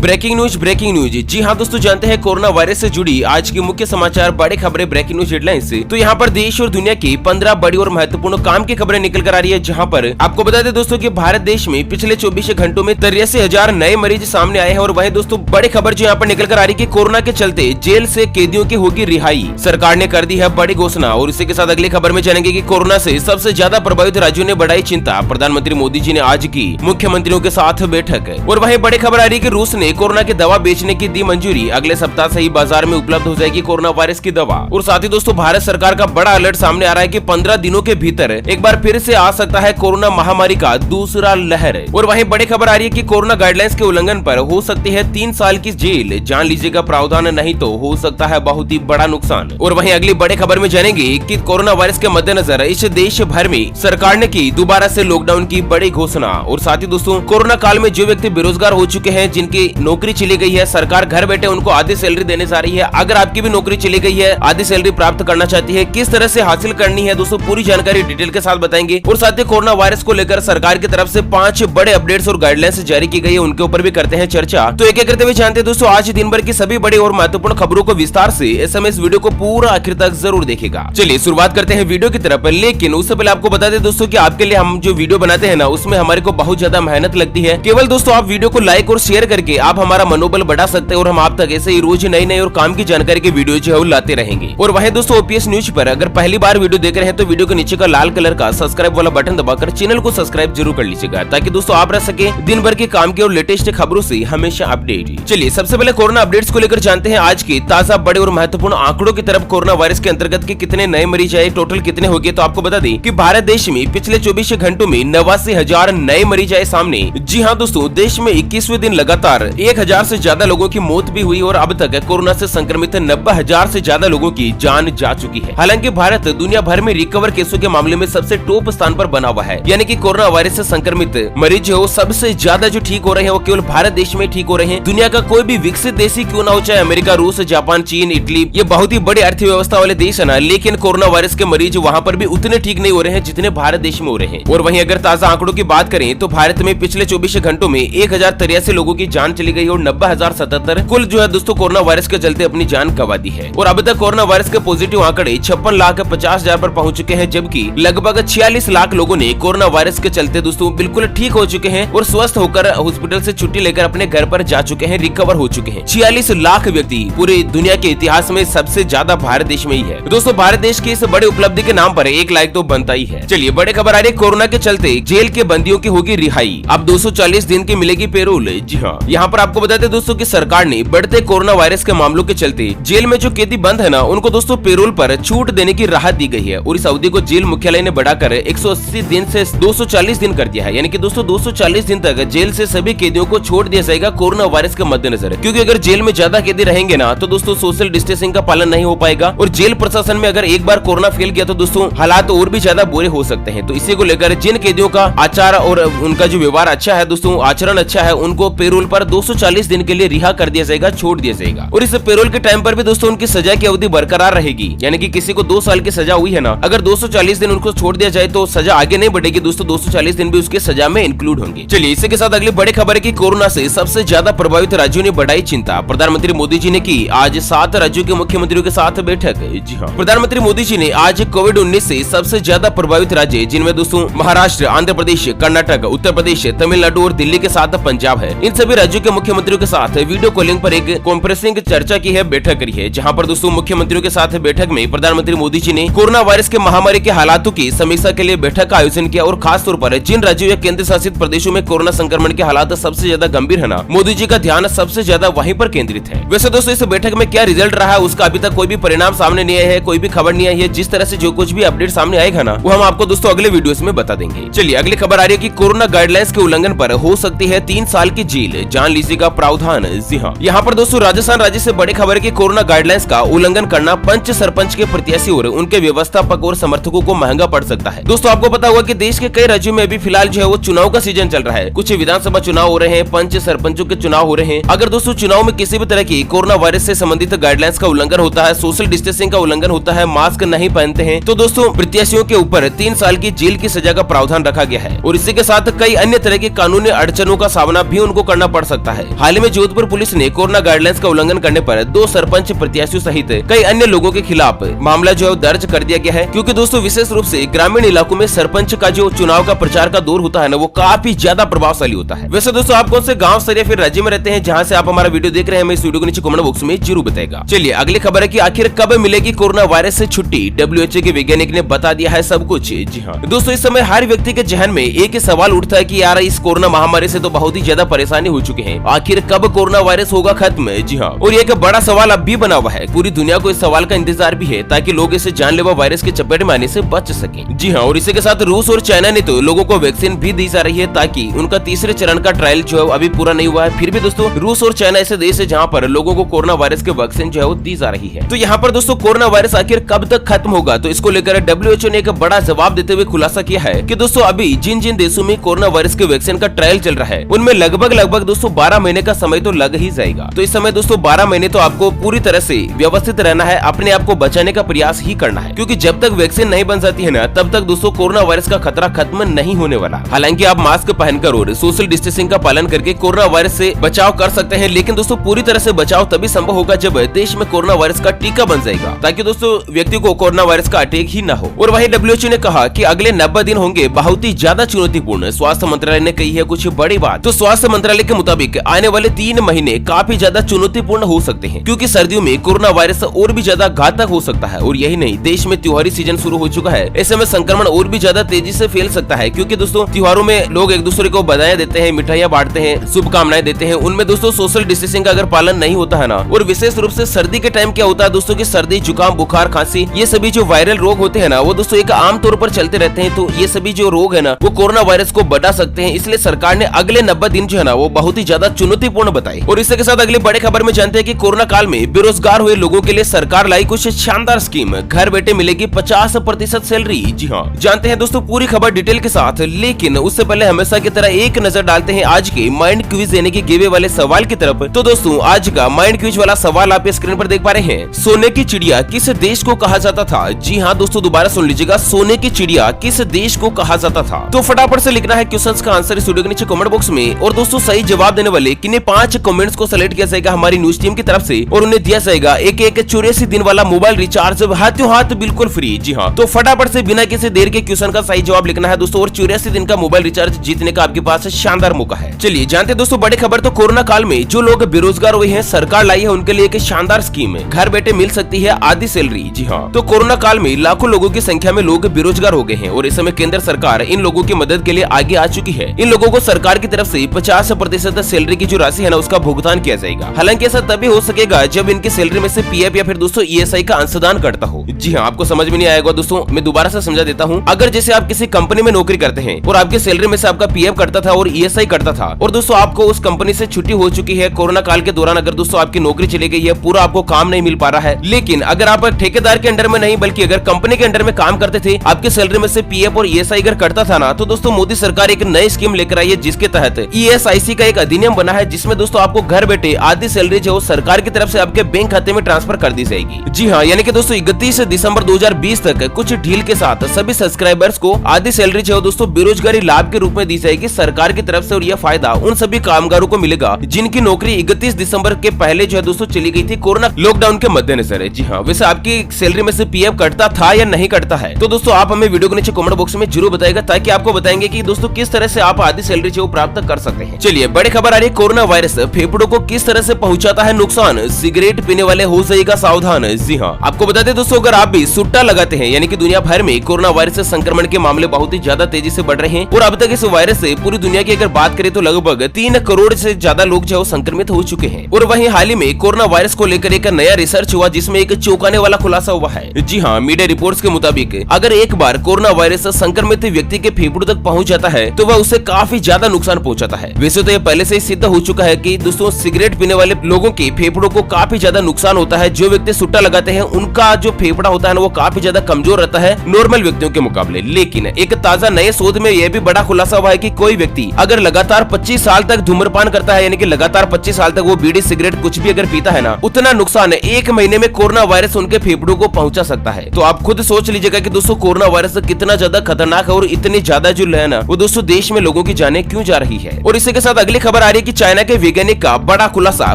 Breaking news. जी हाँ दोस्तों, जानते हैं कोरोना वायरस से जुड़ी आज की मुख्य समाचार, बड़ी खबरें, ब्रेकिंग न्यूज हेडलाइंस से। तो यहाँ पर देश और दुनिया की 15 बड़ी और महत्वपूर्ण काम की खबरें निकल कर आ रही है, जहाँ पर आपको बता दें दोस्तों कि भारत देश में पिछले 24 घंटों में 83,000 नए मरीज सामने आए हैं। और वहीं दोस्तों बड़ी खबर जो यहाँ पर निकल कर आ रही है कि कोरोना के चलते जेल से कैदियों की होगी रिहाई, सरकार ने कर दी है बड़ी घोषणा। और इसी के साथ अगली खबर में जानेंगे कि कोरोना से सबसे ज्यादा प्रभावित राज्यों ने बढ़ाई चिंता, प्रधानमंत्री मोदी जी ने आज की मुख्यमंत्रियों के साथ बैठक। और वहीं बड़ी खबर आ रही है कि रूस ने कोरोना की दवा बेचने की दी मंजूरी, अगले सप्ताह से ही बाजार में उपलब्ध हो जाएगी कोरोना वायरस की दवा। और साथ ही दोस्तों भारत सरकार का बड़ा अलर्ट सामने आ रहा है कि 15 दिनों के भीतर एक बार फिर से आ सकता है कोरोना महामारी का दूसरा लहर। और वहीं बड़ी खबर आ रही है कि कोरोना गाइडलाइंस के उल्लंघन पर हो सकती है 3 साल की जेल, जान लीजिएगा प्रावधान, नहीं तो हो सकता है बहुत ही बड़ा नुकसान। और वहीं अगली बड़ी खबर में जानेंगे कि कोरोना वायरस के मद्देनजर इस देश भर में सरकार ने की दोबारा से लॉकडाउन की बड़ी घोषणा। और साथ ही दोस्तों कोरोना काल में जो व्यक्ति बेरोजगार हो चुके हैं, जिनकी नौकरी चली गई है, सरकार घर बैठे उनको आधी सैलरी देने जा रही है। अगर आपकी भी नौकरी चली गई है, आधी सैलरी प्राप्त करना चाहती है, किस तरह से हासिल करनी है दोस्तों, पूरी जानकारी डिटेल के साथ बताएंगे। और साथ ही कोरोना वायरस को लेकर सरकार की तरफ से 5 बड़े अपडेट्स और गाइडलाइंस जारी की गई है, उनके ऊपर भी करते हैं चर्चा। तो एक एक करते हुए जानते हैं दोस्तों आज दिन भर की सभी बड़ी और महत्वपूर्ण खबरों को विस्तार से। SMS वीडियो को पूरा आखिर तक जरूर देखेगा। चलिए शुरुआत करते हैं वीडियो की तरफ, लेकिन उससे पहले आपको बता दें दोस्तों कि आपके लिए हम जो वीडियो बनाते हैं ना, उसमें हमारे को बहुत ज्यादा मेहनत लगती है। केवल दोस्तों आप वीडियो को लाइक और शेयर करके आप हमारा मनोबल बढ़ा सकते हैं और हम आप तक ऐसे ही रोज नई और काम की जानकारी के वीडियो जो है लाते रहेंगे। और वहीं दोस्तों OPS न्यूज पर अगर पहली बार वीडियो देख रहे हैं तो वीडियो के नीचे का लाल कलर का सब्सक्राइब वाला बटन दबाकर चैनल को सब्सक्राइब जरूर कर लीजिएगा, ताकि दोस्तों आप रह सके दिन भर के काम के और लेटेस्ट खबरों से हमेशा अपडेट। चलिए सबसे पहले कोरोना अपडेट्स को लेकर जानते हैं आज के ताजा बड़े और महत्वपूर्ण आंकड़ों की तरफ। कोरोना वायरस के अंतर्गत के कितने नए मरीज आए, टोटल कितने हो गए, तो आपको बता दें कि भारत देश में पिछले 24 घंटों में 89,000 नए मरीज आए सामने। जी हाँ दोस्तों, देश में 21वें दिन लगातार 1,000 से ज्यादा लोगों की मौत भी हुई और अब तक कोरोना से संक्रमित 90,000 से ज्यादा लोगों की जान जा चुकी है। हालांकि भारत दुनिया भर में रिकवर केसों के मामले में सबसे टॉप स्थान पर बना हुआ है, यानी कि कोरोना वायरस से संक्रमित मरीज जो सबसे ज्यादा जो ठीक हो रहे हैं वो केवल भारत देश में ठीक हो रहे हैं। दुनिया का कोई भी विकसित देश ही क्यों ना हो, चाहे अमेरिका, रूस, जापान, चीन, इटली, ये बहुत ही बड़ी अर्थव्यवस्था वाले देश है ना, लेकिन कोरोना वायरस के मरीज वहाँ पर भी उतने ठीक नहीं हो रहे हैं जितने भारत देश में हो रहे हैं। और वहीं अगर ताजा आंकड़ों की बात करें तो भारत में पिछले 24 घंटों में 1,083 लोगों की जान चली गई और 90,077 कुल जो है दोस्तों कोरोना वायरस के चलते अपनी जान गंवा दी है। और अब तक कोरोना वायरस के पॉजिटिव आंकड़े 56,50,000 पर पहुंच चुके हैं, जबकि लगभग 46 लाख लोगों ने कोरोना वायरस के चलते दोस्तों बिल्कुल ठीक हो चुके हैं और स्वस्थ होकर हॉस्पिटल से छुट्टी लेकर अपने घर पर जा चुके हैं, रिकवर हो चुके हैं। 46 लाख व्यक्ति पूरे दुनिया के इतिहास में सबसे ज्यादा भारत देश में ही है। दोस्तों भारत देश की इस बड़ी उपलब्धि के नाम पर 1 लाइक तो बनता ही है। चलिए बड़े खबर आ रही है, कोरोना के चलते जेल के बंदियों की होगी रिहाई, अब 240 दिन की मिलेगी पेरोल। जी हाँ, यहाँ पर आपको बता दें दोस्तों कि सरकार ने बढ़ते कोरोना वायरस के मामलों के चलते जेल में जो कैदी बंद है ना, उनको दोस्तों पेरोल पर छूट देने की राहत दी गई है। और इस अवधि को जेल मुख्यालय ने बढ़ाकर 180 दिन से 240 दिन कर दिया है, यानी कि दोस्तों 240 दिन तक जेल से सभी कैदियों को छोड़ दिया जाएगा कोरोना वायरस के मद्देनजर। क्योंकि अगर जेल में ज्यादा कैदी रहेंगे ना तो दोस्तों सोशल डिस्टेंसिंग का पालन नहीं हो पाएगा और जेल प्रशासन में अगर एक बार कोरोना फैल गया तो दोस्तों हालात और भी ज्यादा बुरे हो सकते हैं। तो इसी को लेकर जिन कैदियों का आचार और उनका जो व्यवहार अच्छा है दोस्तों, आचरण अच्छा है, उनको पेरोल पर 240 दिन के लिए रिहा कर दिया जाएगा, छोड़ दिया जाएगा। और इस पेरोल के टाइम पर भी दोस्तों उनकी सजा की अवधि बरकरार रहेगी, यानी कि किसी को 2 साल की सजा हुई है ना, अगर 240 दिन उनको छोड़ दिया जाए तो सजा आगे नहीं बढ़ेगी दोस्तों, 240 दिन भी उसके सजा में इंक्लूड होंगे। चलिए इसी के साथ अगली बड़ी खबर है कि कोरोना से सबसे ज्यादा प्रभावित राज्यों ने बढ़ाई चिंता, प्रधानमंत्री मोदी जी ने की आज 7 राज्यों के मुख्यमंत्रियों के साथ बैठक। जी हाँ, प्रधानमंत्री मोदी जी ने आज कोविड-19 से सबसे ज्यादा प्रभावित राज्य, जिनमें दोस्तों महाराष्ट्र, आंध्र प्रदेश, कर्नाटक, उत्तर प्रदेश, तमिलनाडु और दिल्ली के साथ पंजाब है, इन सभी राज्यों के मुख्यमंत्रियों के साथ वीडियो कॉलिंग पर एक कॉन्फ्रेंसिंग चर्चा की है, बैठक करी है, जहां पर दोस्तों मुख्यमंत्रियों के साथ बैठक में प्रधानमंत्री मोदी जी ने कोरोना वायरस के महामारी के हालातों की समीक्षा के लिए बैठक का आयोजन किया। और खास तौर पर जिन राज्यों या केंद्र शासित प्रदेशों में कोरोना संक्रमण के हालात सबसे ज्यादा गंभीर है ना, मोदी जी का ध्यान सबसे ज्यादा वहीं पर केंद्रित है। वैसे दोस्तों इस बैठक में क्या रिजल्ट रहा है उसका अभी तक कोई भी परिणाम सामने नहीं आया है, कोई भी खबर नहीं आई है। जिस तरह से जो कुछ भी अपडेट सामने आएगा ना, वो हम आपको दोस्तों अगले वीडियोस में बता देंगे। चलिए अगली खबर आ रही है कि कोरोना गाइडलाइंस के उल्लंघन पर हो सकती है 3 साल की जेल, जान लीजिएगा प्रावधान। जी हाँ, यहाँ पर दोस्तों राजस्थान राज्य से बड़ी खबर है कि कोरोना गाइडलाइंस का उल्लंघन करना पंच सरपंच के प्रत्याशी और उनके व्यवस्थापक और समर्थकों को महंगा पड़ सकता है। दोस्तों आपको पता होगा कि देश के कई राज्यों में अभी फिलहाल जो है वो चुनाव का सीजन चल रहा है, कुछ विधानसभा चुनाव हो रहे हैं, पंच सरपंचों के चुनाव हो रहे हैं। अगर दोस्तों चुनाव में किसी भी तरह की कोरोना वायरस से संबंधित गाइडलाइंस का उल्लंघन होता है, सोशल डिस्टेंसिंग का उल्लंघन होता है, मास्क नहीं पहनते हैं, तो दोस्तों प्रत्याशियों के ऊपर 3 साल की जेल की सजा का प्रावधान रखा गया है। और इसी के साथ कई अन्य तरह की कानूनी अड़चनों का सामना भी उनको करना पड़ सकता जाता है। हाल ही में जोधपुर पुलिस ने कोरोना गाइडलाइंस का उल्लंघन करने पर 2 सरपंच प्रत्याशियों सहित कई अन्य लोगों के खिलाफ मामला जो है दर्ज कर दिया गया है, क्योंकि दोस्तों विशेष रूप से ग्रामीण इलाकों में सरपंच का जो चुनाव का प्रचार का दौर होता है ना, वो काफी ज्यादा प्रभावशाली होता है। वैसे दोस्तों आप कौन से गाँव से या फिर राज्य में रहते हैं जहाँ से आप हमारा वीडियो देख रहे हैं, मैं इस वीडियो को नीचे कमेंट बॉक्स में जरूर बताएगा। चलिए अगली खबर है कि आखिर कब मिलेगी कोरोना वायरस से छुट्टी, WHO के वैज्ञानिक ने बता दिया है सब कुछ। जी हाँ दोस्तों, इस समय हर व्यक्ति के जहन में एक ही सवाल उठता है कि यार इस कोरोना महामारी से तो बहुत ही ज्यादा परेशानी हो चुके हैं, आखिर कब कोरोना वायरस होगा खत्म। जी हाँ, और एक बड़ा सवाल अब भी बना हुआ है, पूरी दुनिया को इस सवाल का इंतजार भी है ताकि लोग इसे जानलेवा वायरस के चपेट में आने से बच सकें। जी हाँ, और इसी के साथ रूस और चाइना ने तो लोगों को वैक्सीन भी दी जा रही है ताकि उनका तीसरे चरण का ट्रायल जो है अभी पूरा नहीं हुआ है। फिर भी दोस्तों रूस और चाइना ऐसे देश है जहाँ पर लोगों को कोरोना वायरस के वैक्सीन जो है वो दी जा रही है। तो यहाँ पर दोस्तों कोरोना वायरस आखिर कब तक खत्म होगा, तो इसको लेकर WHO ने एक बड़ा जवाब देते हुए खुलासा किया है कि दोस्तों अभी जिन जिन देशों में कोरोना वायरस के वैक्सीन का ट्रायल चल रहा है उनमें लगभग दोस्तों 12 महीने का समय तो लग ही जाएगा। तो इस समय दोस्तों 12 महीने तो आपको पूरी तरह से व्यवस्थित रहना है, अपने आप को बचाने का प्रयास ही करना है, क्योंकि जब तक वैक्सीन नहीं बन जाती है ना तब तक दोस्तों कोरोना वायरस का खतरा खत्म नहीं होने वाला। हालांकि आप मास्क पहनकर और सोशल डिस्टेंसिंग का पालन करके कोरोना वायरस से बचाव कर सकते हैं, लेकिन दोस्तों पूरी तरह से बचाव तभी संभव होगा जब देश में कोरोना वायरस का टीका बन जाएगा, ताकि दोस्तों व्यक्ति को कोरोना वायरस का अटैक ही न हो। और वहीं WHO ने कहा कि अगले 90 दिन होंगे बहुत ही ज्यादा चुनौतीपूर्ण। स्वास्थ्य मंत्रालय ने कही है कुछ बड़ी बात। तो स्वास्थ्य मंत्रालय के मुताबिक आने वाले 3 महीने काफी ज्यादा चुनौतीपूर्ण हो सकते हैं, क्योंकि सर्दियों में कोरोना वायरस और भी ज्यादा घातक हो सकता है। और यही नहीं, देश में त्योहारी सीजन शुरू हो चुका है, ऐसे में संक्रमण और भी ज्यादा तेजी से फैल सकता है, क्योंकि दोस्तों त्योहारों में लोग एक दूसरे को बधाई देते हैं, मिठाइयाँ बांटते हैं, शुभकामनाएं देते हैं। उनमें दोस्तों सोशल डिस्टेंसिंग का अगर पालन नहीं होता है ना, और विशेष रूप से सर्दी के टाइम क्या होता है दोस्तों की सर्दी, जुकाम, बुखार, खांसी, ये सभी जो वायरल रोग होते हैं ना वो दोस्तों एक आम तौर पर चलते रहते हैं। तो ये सभी जो रोग है ना वो कोरोना वायरस को बढ़ा सकते हैं, इसलिए सरकार ने अगले 90 दिन जो है ना वो बहुत ही ज्यादा चुनौतीपूर्ण बताए। और इसके साथ अगली बड़े खबर में जानते हैं कि कोरोना काल में बेरोजगार हुए लोगों के लिए सरकार लाई कुछ शानदार स्कीम, घर बैठे मिलेगी 50% सैलरी। जी हाँ, जानते हैं दोस्तों पूरी खबर डिटेल के साथ, लेकिन उससे पहले हमेशा की तरह एक नजर डालते हैं आज के माइंड क्विज यानी कि गिवे वाले सवाल की तरफ। तो दोस्तों आज का माइंड क्विज वाला सवाल आप स्क्रीन पर देख पा रहे हैं। सोने की चिड़िया किस देश को कहा जाता था? जी हाँ दोस्तों, दोबारा सुन लीजिएगा, सोने की चिड़िया किस देश को कहा जाता था? तो फटाफट से लिखना है क्वेश्चंस का आंसर इस वीडियो के नीचे कमेंट बॉक्स में। और दोस्तों सही जवाब देने वाले किन्हीं 5 कमेंट्स को सेलेक्ट किया जाएगा हमारी न्यूज टीम की तरफ से, और उन्हें दिया जाएगा एक 84 दिन वाला मोबाइल रिचार्ज हाथों हाथ बिल्कुल फ्री। जी हाँ, तो फटाफट से बिना किसी देर के क्वेश्चन का सही जवाब लिखना है दोस्तों, और 84 दिन का मोबाइल रिचार्ज जीतने का आपके पास शानदार मौका है। चलिए जानते हैं दोस्तों बड़ी खबर। तो कोरोना काल में जो लोग बेरोजगार हुए हैं, सरकार लाई है उनके लिए एक शानदार स्कीम है, घर बैठे मिल सकती है आधी सैलरी। जी हाँ, तो कोरोना काल में लाखों लोगों की संख्या में लोग बेरोजगार हो गए हैं, और इस समय केंद्र सरकार इन लोगों की मदद के लिए आगे आ चुकी है। इन लोगों को सरकार की तरफ से 50% सैलरी की जो राशि है ना उसका भुगतान किया जाएगा। हालांकि ऐसा तभी हो सकेगा जब इनकी सैलरी में से PF या फिर दोस्तों ESI का अंशदान करता हो। जी हाँ, आपको समझ में नहीं आएगा दोस्तों, मैं दोबारा से समझा देता हूँ। अगर जैसे आप किसी कंपनी में नौकरी करते हैं और आपके सैलरी में से आपका PF करता था और ESI करता था, और दोस्तों आपको उस कंपनी से छुट्टी हो चुकी है कोरोना काल के दौरान, अगर दोस्तों आपकी नौकरी चली गई है, पूरा आपको काम नहीं मिल पा रहा है, लेकिन अगर आप ठेकेदार के अंडर में नहीं बल्कि अगर कंपनी के अंडर में काम करते थे, आपके सैलरी में से PF और ESI अगर करता था ना, तो दोस्तों मोदी सरकार एक नई स्कीम लेकर आई है जिसके तहत ESIC का एक अधिनियम बना है, जिसमें दोस्तों आपको घर बैठे आधी सैलरी जो सरकार की तरफ से आपके बैंक खाते में ट्रांसफर कर दी जाएगी। जी हाँ, यानी कि दोस्तों 31 दिसंबर 2020 तक कुछ ढील के साथ सभी सब्सक्राइबर्स को आधी सैलरी जो दोस्तों बेरोजगारी लाभ के रूप में दी जाएगी सरकार की तरफ से, और यह फायदा उन सभी कामगारों को मिलेगा जिनकी नौकरी 31 दिसंबर के पहले जो है दोस्तों चली गई थी कोरोना लॉकडाउन के मद्देनजर। जी हाँ, वैसे आपकी सैलरी में से PF कटता था या नहीं कटता है, तो दोस्तों आप हमें वीडियो के नीचे कमेंट बॉक्स में जरूर बताएगा, ताकि आपको बताएंगे कि दोस्तों किस तरह से आप आधी सैलरी जो प्राप्त कर सकते हैं। चलिए बड़ी खबर आ रही है, कोरोना वायरस फेफड़ों को किस तरह से पहुंचाता है नुकसान, सिगरेट पीने वाले हो जाएगा सावधान। जी हाँ, आपको बता दें दोस्तों अगर आप भी सुट्टा लगाते हैं, यानी कि दुनिया भर में कोरोना वायरस से संक्रमण के मामले बहुत ही ज्यादा तेजी से बढ़ रहे हैं, और अब तक इस वायरस से पूरी दुनिया की अगर बात करें तो लगभग 3 करोड़ से ज्यादा लोग जो संक्रमित हो चुके हैं। और वहीं हाल ही में कोरोना वायरस को लेकर एक नया रिसर्च हुआ जिसमें एक चौंकाने वाला खुलासा हुआ है। जी हाँ, मीडिया रिपोर्ट्स के मुताबिक अगर एक बार कोरोना वायरस संक्रमित व्यक्ति के फेफड़ों तक पहुंच जाता है तो वह उसे काफी ज्यादा नुकसान पहुंचाता है। वैसे तो यह पहले से ही सिद्ध हो चुका है कि दोस्तों सिगरेट पीने वाले लोगों के फेफड़ों को काफी ज्यादा नुकसान होता है। जो व्यक्ति सुट्टा लगाते हैं उनका जो फेफड़ा होता है ना वो काफी ज्यादा कमजोर रहता है नॉर्मल व्यक्तियों के मुकाबले। लेकिन एक ताजा नए शोध में यह भी बड़ा खुलासा हुआ है कि कोई व्यक्ति अगर लगातार 25 साल तक धूम्रपान करता है, यानी कि लगातार 25 साल तक वो बीड़ी सिगरेट कुछ भी अगर पीता है ना, उतना नुकसान 1 महीने में कोरोना वायरस उनके फेफड़ों को पहुंचा सकता है। तो आप खुद सोच लीजिएगा कि दोस्तों कोरोना वायरस कितना ज्यादा खतरनाक है, और इतनी ज्यादा जो है ना वो दोस्तों देश में लोगों की जानें क्यों जा रही है। और इसी के साथ अगली खबर आ रही है कि चाइना के वैज्ञानिक का बड़ा खुलासा,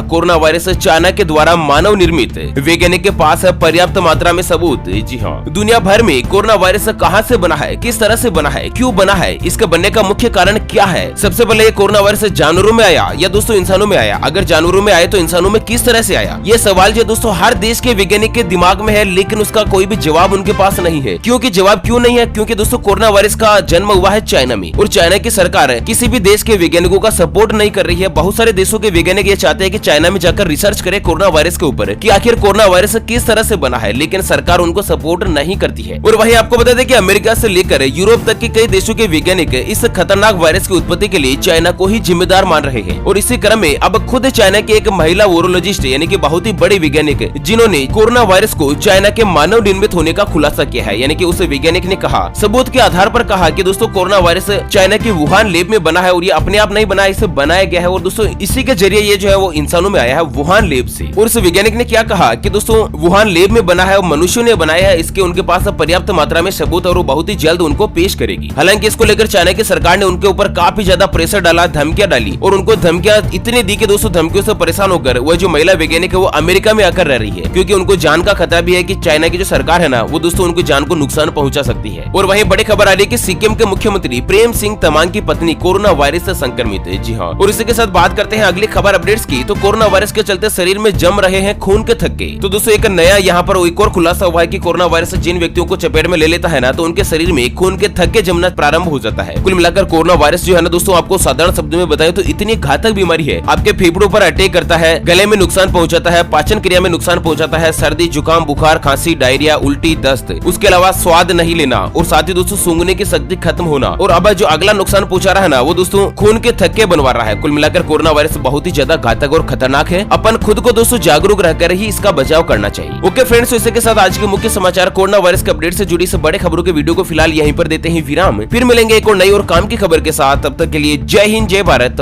कोरोना वायरस चाइना के द्वारा मानव निर्मित। वैज्ञानिक के पास है पर्याप्त मात्रा में सबूत। जी हाँ, दुनिया भर में कोरोना वायरस कहां से बना है, किस तरह से बना है, क्यों बना है, इसके बनने का मुख्य कारण क्या है। सबसे पहले ये कोरोना वायरस जानवरों में आया या दोस्तों इंसानों में आया? अगर जानवरों में आया तो इंसानों में किस तरह से आया? ये सवाल जो दोस्तों हर देश के वैज्ञानिक के दिमाग में है, लेकिन उसका कोई भी जवाब उनके पास नहीं है। क्योंकि जवाब क्यों नहीं है? क्योंकि दोस्तों कोरोना वायरस का जन्म हुआ है चाइना में, और चाइना की सरकार किसी भी देश के वैज्ञानिकों का सपोर्ट नहीं कर रही है। बहुत सारे देशों के वैज्ञानिक ये चाहते हैं कि चाइना में जाकर रिसर्च करे कोरोना वायरस के ऊपर कि आखिर कोरोना वायरस किस तरह से बना है, लेकिन सरकार उनको सपोर्ट नहीं करती है। और वहीं आपको बता दें कि अमेरिका से लेकर यूरोप तक के कई देशों के वैज्ञानिक इस खतरनाक वायरस की उत्पत्ति के लिए चाइना को ही जिम्मेदार मान रहे हैं। और इसी क्रम में अब खुद चाइना की एक महिला वायरोलॉजिस्ट यानी कि बहुत ही बड़ी वैज्ञानिक, जिन्होंने कोरोना वायरस को चाइना के मानव निर्मित होने का खुलासा किया है। यानी कि उस वैज्ञानिक ने कहा, सबूत के आधार पर कहा कि दोस्तों कोरोना वायरस चाइना के वुहान लैब में बना है, और ये अपने आप नहीं बना, इसे बनाया गया है। और दोस्तों इसी के जरिए ये जो है वो इंसानों में आया है वुहान लैब से। और उस वैज्ञानिक ने क्या कहा कि दोस्तों वुहान लैब में बना है और मनुष्यों ने बनाया है, इसके उनके पास पर्याप्त मात्रा में सबूत और वो बहुत ही जल्द उनको पेश करेगी। हालांकि इसको लेकर चाइना की सरकार ने उनके ऊपर काफी ज्यादा प्रेशर डाला, धमकियां डाली, और उनको धमकियां इतनी दी कि दोस्तों धमकियों से परेशान होकर वो जो महिला वैज्ञानिक है वो अमेरिका में आकर रह रही है, क्योंकि उनको जान का खतरा भी है कि चाइना की जो सरकार है ना वो दोस्तों उनको जान को नुकसान पहुंचा सकती है। और वहीं बड़ी खबर आ रही है कि सिक्किम के मुख्यमंत्री प्रेम सिंह तमांग की पत्नी कोरोना वायरस से संक्रमित है। जी हाँ, और इसी के साथ बात करते हैं अगली खबर अपडेट्स की। तो कोरोना वायरस के चलते शरीर में जम रहे हैं खून के थक्के। तो दोस्तों एक नया यहाँ पर एक और खुलासा हुआ है कि कोरोना वायरस जिन व्यक्तियों को चपेट में ले लेता है ना, तो उनके शरीर में खून के थक्के जमना प्रारंभ हो जाता है। कुल मिलाकर कोरोना वायरस जो है ना दोस्तों, आपको साधारण शब्दों में बताएं तो इतनी घातक बीमारी है, आपके फेफड़ों पर अटैक करता है, गले में नुकसान पहुंचाता है, पाचन क्रिया में नुकसान पहुंचाता है, सर्दी, जुकाम, बुखार, खांसी, डायरिया, उल्टी, दस्त, उसके अलावा स्वाद नहीं लेना, और साथ ही दोस्तों सूंघने की शक्ति खत्म होना। और अब जो अगला नुकसान पहुंचा रहा है ना वो दोस्तों खून के थक्के बनवा रहा है। कुल मिलाकर कोरोना वायरस बहुत ही ज्यादा घातक और खतरनाक है। अपन खुद को दोस्तों जागरूक रहकर ही इसका बचाव करना चाहिए। ओके फ्रेंड्स, इसी के साथ आज के मुख्य समाचार कोरोना वायरस के अपडेट से जुड़ी इस बड़े खबरों के वीडियो को फिलहाल यहीं पर देते हैं विराम। फिर मिलेंगे एक और नई और काम की खबर के साथ, तब तक के लिए जय हिंद, जय भारत।